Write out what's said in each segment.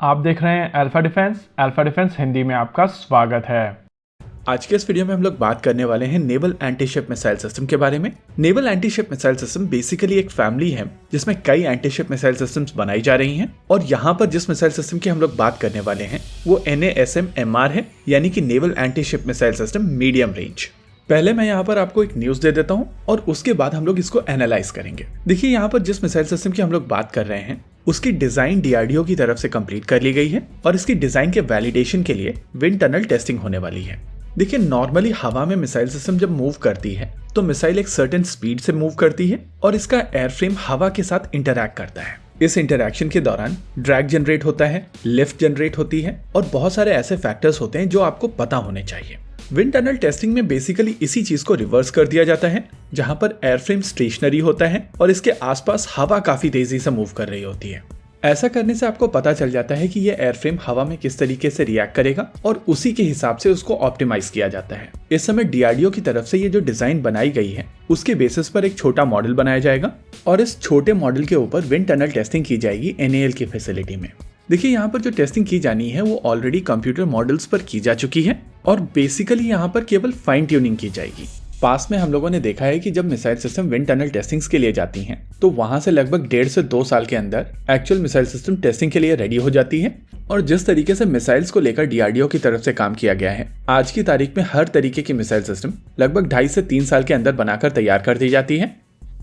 आप देख रहे हैं अल्फा डिफेंस हिंदी में आपका स्वागत है। आज के इस वीडियो में हम लोग बात करने वाले हैं नेवल एंटीशिप मिसाइल सिस्टम के बारे में। Naval antiship missile system basically एक फैमिली है जिसमें कई एंटीशिप मिसाइल सिस्टम्स बनाई जा रही हैं और यहाँ पर जिस मिसाइल सिस्टम की हम लोग बात करने वाले हैं वो NASM-MR है, यानी कि naval antiship missile system medium range. पहले मैं यहाँ पर आपको एक न्यूज दे देता हूँ और उसके बाद हम लोग इसको एनालाइज करेंगे। देखिए, यहाँ पर जिस मिसाइल सिस्टम की हम लोग बात कर रहे हैं उसकी डिजाइन DRDO की तरफ से कंप्लीट कर ली गई है और इसकी डिजाइन के वैलिडेशन के लिए विंड टनल टेस्टिंग होने वाली है। देखिए, नॉर्मली हवा में मिसाइल सिस्टम जब मूव करती है तो मिसाइल एक सर्टेन स्पीड से मूव करती है और इसका एयरफ्रेम हवा के साथ इंटरैक्ट करता है। इस इंटरैक्शन के दौरान ड्रैग जनरेट होता है, लिफ्ट जनरेट होती है और बहुत सारे ऐसे फैक्टर्स होते हैं जो आपको पता होने चाहिए। विंड टनल टेस्टिंग में बेसिकली इसी चीज को रिवर्स कर दिया जाता है, जहां पर एयरफ्रेम स्टेशनरी होता है और इसके आसपास हवा काफी तेजी से मूव कर रही होती है। ऐसा करने से आपको पता चल जाता है कि ये एयरफ्रेम हवा में किस तरीके से रिएक्ट करेगा और उसी के हिसाब से उसको ऑप्टिमाइज किया जाता है। इस समय DRDO की तरफ से ये जो डिजाइन बनाई गई है उसके बेसिस पर एक छोटा मॉडल बनाया जाएगा और इस छोटे मॉडल के ऊपर विंड टनल टेस्टिंग की जाएगी NAL की फैसिलिटी में। देखिए, यहाँ पर जो टेस्टिंग की जानी है वो ऑलरेडी कंप्यूटर मॉडल्स पर की जा चुकी है और बेसिकली यहाँ पर केवल फाइन ट्यूनिंग की जाएगी। पास में हम लोगों ने देखा है कि जब missile system wind tunnel testings के लिए जाती हैं तो वहां से लगभग 1.5 से 2 साल के अंदर एक्चुअल मिसाइल सिस्टम टेस्टिंग के लिए रेडी हो जाती है। और जिस तरीके से मिसाइल्स को लेकर DRDO की तरफ से काम किया गया है, आज की तारीख में हर तरीके की मिसाइल सिस्टम लगभग 2.5 से 3 साल के अंदर बनाकर तैयार कर दी जाती है।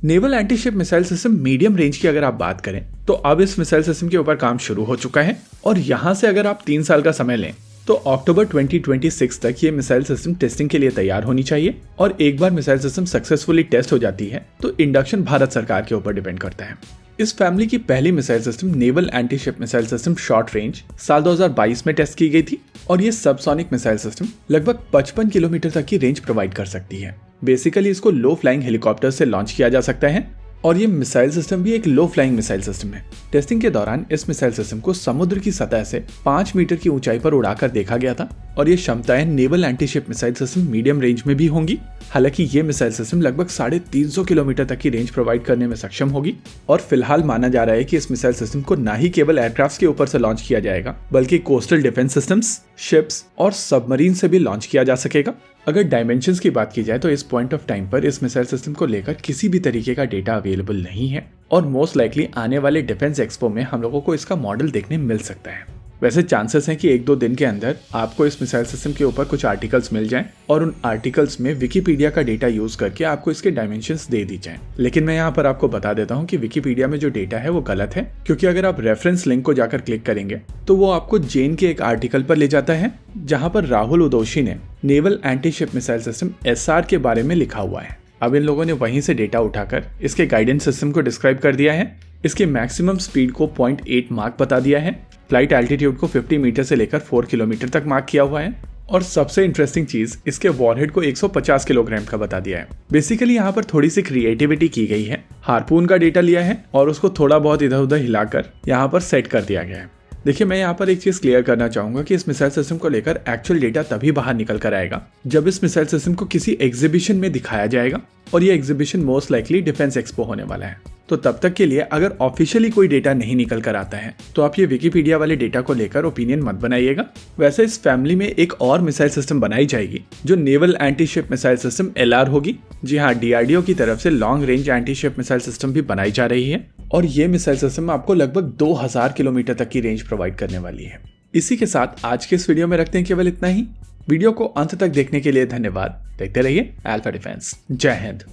Naval antiship missile system medium range की अगर आप बात करें तो अब इस मिसाइल सिस्टम के ऊपर काम शुरू हो चुका है और यहाँ से अगर आप 3 साल का समय लें तो अक्टूबर 2026 तक ये मिसाइल सिस्टम टेस्टिंग के लिए तैयार होनी चाहिए। और एक बार मिसाइल सिस्टम सक्सेसफुली टेस्ट हो जाती है तो इंडक्शन भारत सरकार के ऊपर डिपेंड करता है। इस फैमिली की पहली missile system naval antiship missile system short range साल 2022 में टेस्ट की गई थी और ये सबसोनिक मिसाइल सिस्टम लगभग 55 किलोमीटर तक की रेंज प्रोवाइड कर सकती है। बेसिकली इसको लो फ्लाइंग हेलीकॉप्टर से लॉन्च किया जा सकता है और ये मिसाइल सिस्टम भी एक लो फ्लाइंग मिसाइल सिस्टम है। टेस्टिंग के दौरान इस मिसाइल सिस्टम को समुद्र की सतह से 5 मीटर की ऊंचाई पर उड़ाकर देखा गया था और ये क्षमताएं naval antiship missile system medium range में भी होंगी। हालांकि ये मिसाइल सिस्टम लगभग 350 किलोमीटर तक की रेंज प्रोवाइड करने में सक्षम होगी और फिलहाल माना जा रहा है कि इस मिसाइल सिस्टम को न ही केवल एयरक्राफ्ट के ऊपर से लॉन्च किया जाएगा बल्कि कोस्टल डिफेंस सिस्टम्स, शिप्स और सबमरीन से भी लॉन्च किया जा सकेगा। अगर डायमेंशंस की बात की जाए तो इस पॉइंट ऑफ टाइम पर इस मिसाइल सिस्टम को लेकर किसी भी तरीके का डेटा अवेलेबल नहीं है और मोस्ट लाइकली आने वाले डिफेंस एक्सपो में हम लोगों को इसका मॉडल देखने मिल सकता है। वैसे चांसेस हैं कि 1-2 दिन के अंदर आपको इस मिसाइल सिस्टम के ऊपर कुछ आर्टिकल्स मिल जाएं और उन आर्टिकल्स में विकिपीडिया का डेटा यूज करके आपको इसके डायमेंशंस दे दी जाएं। लेकिन मैं यहाँ पर आपको बता देता हूँ कि विकिपीडिया में जो डेटा है वो गलत है, क्योंकि अगर आप रेफरेंस लिंक को जाकर क्लिक करेंगे तो वो आपको जेन के एक आर्टिकल पर ले जाता है जहाँ पर राहुल उदोशी ने naval antiship missile system SR के बारे में लिखा हुआ है। अब इन लोगों ने वहीं से डेटा उठाकर इसके गाइडेंस सिस्टम को डिस्क्राइब कर दिया है। इसके मैक्सिमम स्पीड को 0.8 मार्क बता दिया है, फ्लाइट एल्टीट्यूड को 50 मीटर से लेकर 4 किलोमीटर तक मार्क किया हुआ है और सबसे इंटरेस्टिंग चीज, इसके वॉरहेड को 150 किलोग्राम का बता दिया है। बेसिकली यहाँ पर थोड़ी सी क्रिएटिविटी की गई है। हार्पून का डेटा लिया है और उसको थोड़ा बहुत इधर उधर हिलाकर यहाँ पर सेट कर दिया गया है। देखिए, मैं यहाँ पर एक चीज क्लियर करना चाहूंगा कि इस मिसाइल सिस्टम को लेकर एक्चुअल डेटा तभी बाहर निकल कर आएगा जब इस मिसाइल सिस्टम को किसी एग्जीबिशन में दिखाया जाएगा और ये exhibition most likely defence expo होने वाला है। तो तब तक के लिए अगर ऑफिशियली कोई डेटा नहीं निकल कर आता है तो आप ये विकिपीडिया वाले डेटा को लेकर ओपिनियन मत बनाइएगा। वैसे इस फैमिली में एक और मिसाइल सिस्टम बनाई जाएगी जो naval antiship missile system LR होगी। जी हाँ, DRDO की तरफ से long range antiship missile system भी बनाई जा रही है और ये मिसाइल सिस्टम आपको लगभग 2000 किलोमीटर तक की रेंज प्रोवाइड करने वाली है। इसी के साथ आज के इस वीडियो में रखते हैं केवल इतना ही। वीडियो को अंत तक देखने के लिए धन्यवाद। देखते रहिए अल्फा डिफेंस। जय हिंद।